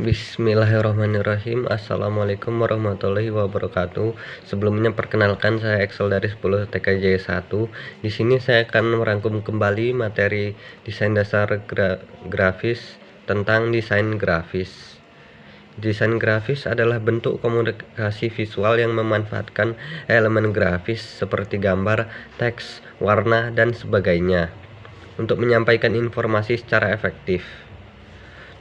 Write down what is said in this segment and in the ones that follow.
Bismillahirrahmanirrahim. Assalamualaikum warahmatullahi wabarakatuh. Sebelumnya perkenalkan, saya Excel dari 10 TKJ 1. Di sini saya akan merangkum kembali materi desain dasar grafis tentang desain grafis. Desain grafis adalah bentuk komunikasi visual yang memanfaatkan elemen grafis seperti gambar, teks, warna, dan sebagainya untuk menyampaikan informasi secara efektif.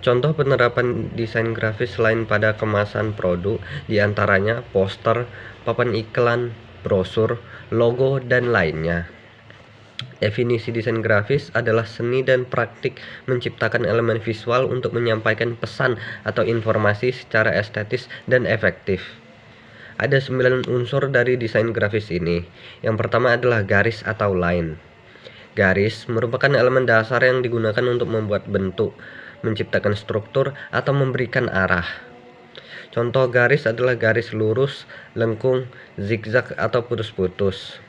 Contoh penerapan desain grafis selain pada kemasan produk diantaranya poster, papan iklan, brosur, logo, dan lainnya. Definisi desain grafis adalah seni dan praktik menciptakan elemen visual untuk menyampaikan pesan atau informasi secara estetis dan efektif. Ada 9 unsur dari desain grafis ini. Yang pertama adalah garis atau line. Garis merupakan elemen dasar yang digunakan untuk membuat bentuk, menciptakan struktur, atau memberikan arah. Contoh garis adalah garis lurus, lengkung, zigzag, atau putus-putus.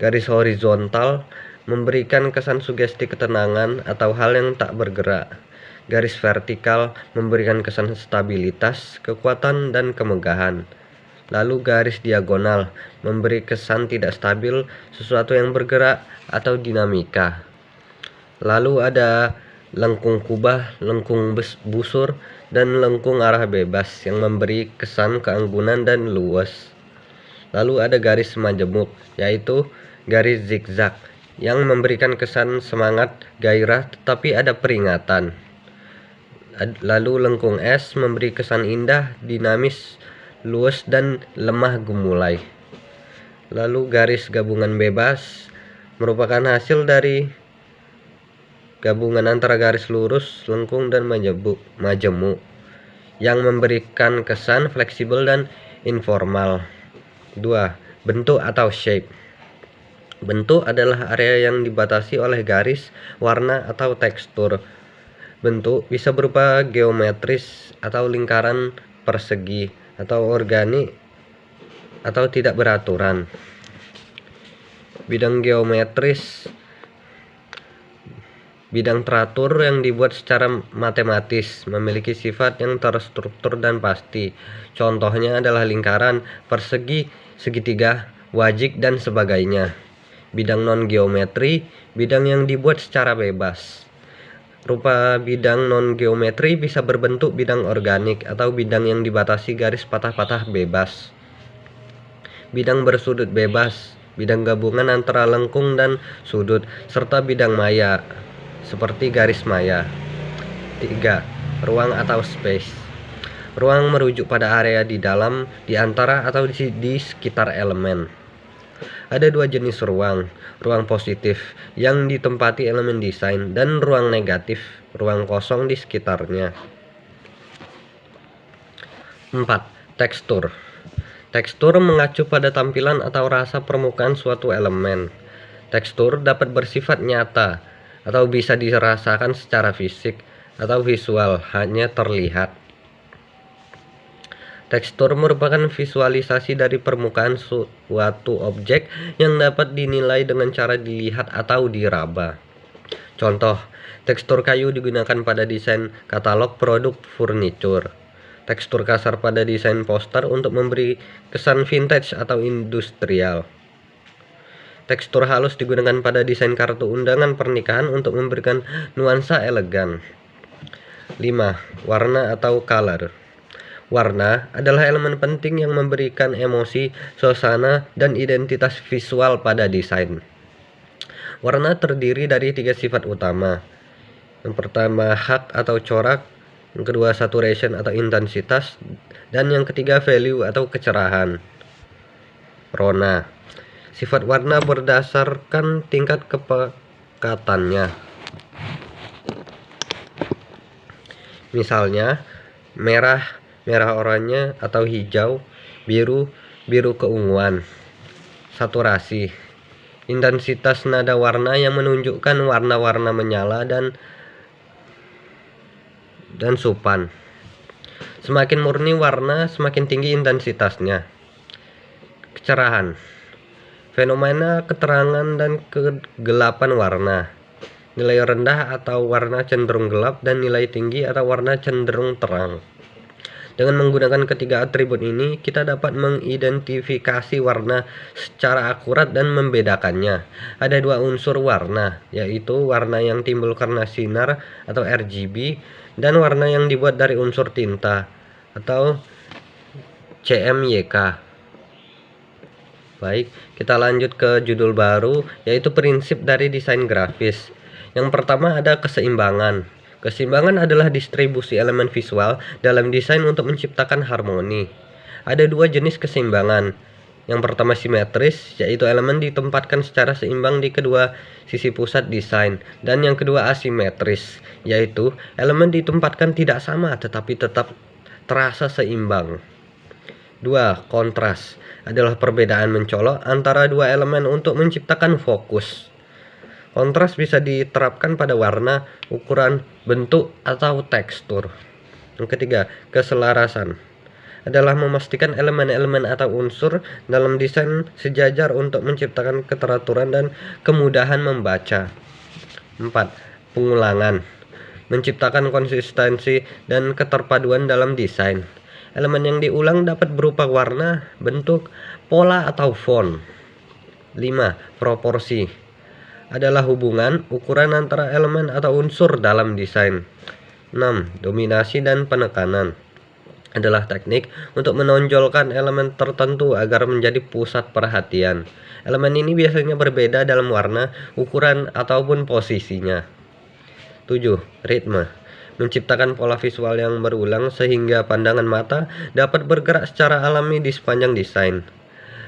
Garis horizontal memberikan kesan sugesti ketenangan atau hal yang tak bergerak. Garis vertikal memberikan kesan stabilitas, kekuatan, dan kemegahan. Lalu garis diagonal memberi kesan tidak stabil, sesuatu yang bergerak, atau dinamika. Lalu ada lengkung kubah, lengkung busur, dan lengkung arah bebas yang memberi kesan keanggunan dan luas. Lalu ada garis majemuk, yaitu garis zigzag yang memberikan kesan semangat, gairah, tetapi ada peringatan. Lalu lengkung es memberi kesan indah, dinamis, luas, dan lemah gemulai. Lalu garis gabungan bebas merupakan hasil dari gabungan antara garis lurus, lengkung, dan majemuk yang memberikan kesan fleksibel dan informal. 2. Bentuk atau shape. Bentuk adalah area yang dibatasi oleh garis, warna, atau tekstur. Bentuk bisa berupa geometris atau lingkaran, persegi, atau organik, atau tidak beraturan. Bidang geometris, bidang teratur yang dibuat secara matematis, memiliki sifat yang terstruktur dan pasti. Contohnya adalah lingkaran, persegi, segitiga, wajik, dan sebagainya. Bidang non-geometri, bidang yang dibuat secara bebas. Rupa bidang non-geometri bisa berbentuk bidang organik atau bidang yang dibatasi garis patah-patah bebas. Bidang bersudut bebas, bidang gabungan antara lengkung dan sudut, serta bidang maya, seperti garis maya. 3. Ruang atau space. Ruang merujuk pada area di dalam, di antara, atau di sekitar elemen. Ada 2 jenis ruang, ruang positif yang ditempati elemen desain, dan ruang negatif, ruang kosong di sekitarnya. 4. Tekstur. Tekstur mengacu pada tampilan atau rasa permukaan suatu elemen. Tekstur dapat bersifat nyata atau bisa dirasakan secara fisik atau visual, hanya terlihat. Tekstur merupakan visualisasi dari permukaan suatu objek yang dapat dinilai dengan cara dilihat atau diraba. Contoh, tekstur kayu digunakan pada desain katalog produk furniture. Tekstur kasar pada desain poster untuk memberi kesan vintage atau industrial. Tekstur halus digunakan pada desain kartu undangan pernikahan untuk memberikan nuansa elegan. 5. Warna atau color. Warna adalah elemen penting yang memberikan emosi, suasana, dan identitas visual pada desain. Warna terdiri dari 3 sifat utama. Yang pertama hak atau corak, yang kedua saturation atau intensitas, dan yang ketiga value atau kecerahan. Rona. Sifat warna berdasarkan tingkat kepekatannya. Misalnya, merah oranye atau hijau, biru keunguan. Saturasi. Intensitas nada warna yang menunjukkan warna-warna menyala dan supan. Semakin murni warna, semakin tinggi intensitasnya. Kecerahan. Fenomena keterangan dan kegelapan warna. nilai rendah atau warna cenderung gelap, dan nilai tinggi atau warna cenderung terang. Dengan menggunakan ketiga atribut ini, kita dapat mengidentifikasi warna secara akurat dan membedakannya. Ada dua unsur warna, yaitu warna yang timbul karena sinar atau RGB, dan warna yang dibuat dari unsur tinta atau CMYK. Baik, kita lanjut ke judul baru, yaitu prinsip dari desain grafis. Yang pertama ada keseimbangan. Keseimbangan adalah distribusi elemen visual dalam desain untuk menciptakan harmoni. Ada dua jenis keseimbangan. Yang pertama simetris, yaitu elemen ditempatkan secara seimbang di kedua sisi pusat desain. Dan yang kedua asimetris, yaitu elemen ditempatkan tidak sama tetapi tetap terasa seimbang. 2. Kontras adalah perbedaan mencolok antara dua elemen untuk menciptakan fokus. Kontras bisa diterapkan pada warna, ukuran, bentuk, atau tekstur. Yang ketiga, keselarasan adalah memastikan elemen-elemen atau unsur dalam desain sejajar untuk menciptakan keteraturan dan kemudahan membaca. 4. Pengulangan menciptakan konsistensi dan keterpaduan dalam desain. Elemen yang diulang dapat berupa warna, bentuk, pola, atau font. 5. Proporsi adalah hubungan ukuran antara elemen atau unsur dalam desain. 6. Dominasi dan penekanan adalah teknik untuk menonjolkan elemen tertentu agar menjadi pusat perhatian. Elemen ini biasanya berbeda dalam warna, ukuran, ataupun posisinya. 7. Ritme menciptakan pola visual yang berulang sehingga pandangan mata dapat bergerak secara alami di sepanjang desain.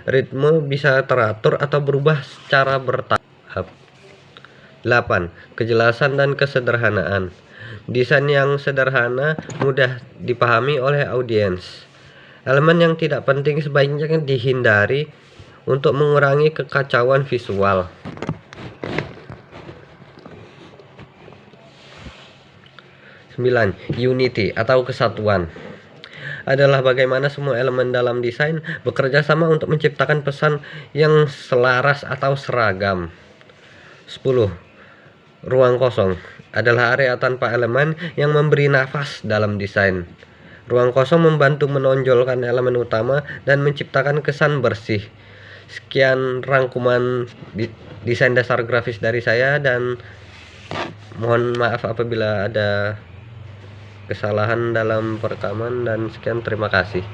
Ritme bisa teratur atau berubah secara bertahap. 8. Kejelasan dan kesederhanaan. Desain yang sederhana mudah dipahami oleh audiens. Elemen yang tidak penting sebaiknya dihindari untuk mengurangi kekacauan visual. 9. Unity atau kesatuan adalah bagaimana semua elemen dalam desain bekerja sama untuk menciptakan pesan yang selaras atau seragam. 10. Ruang kosong adalah area tanpa elemen yang memberi nafas dalam desain. Ruang kosong membantu menonjolkan elemen utama dan menciptakan kesan bersih. Sekian rangkuman desain dasar grafis dari saya, dan mohon maaf apabila ada kesalahan dalam perekaman, dan sekian, terima kasih.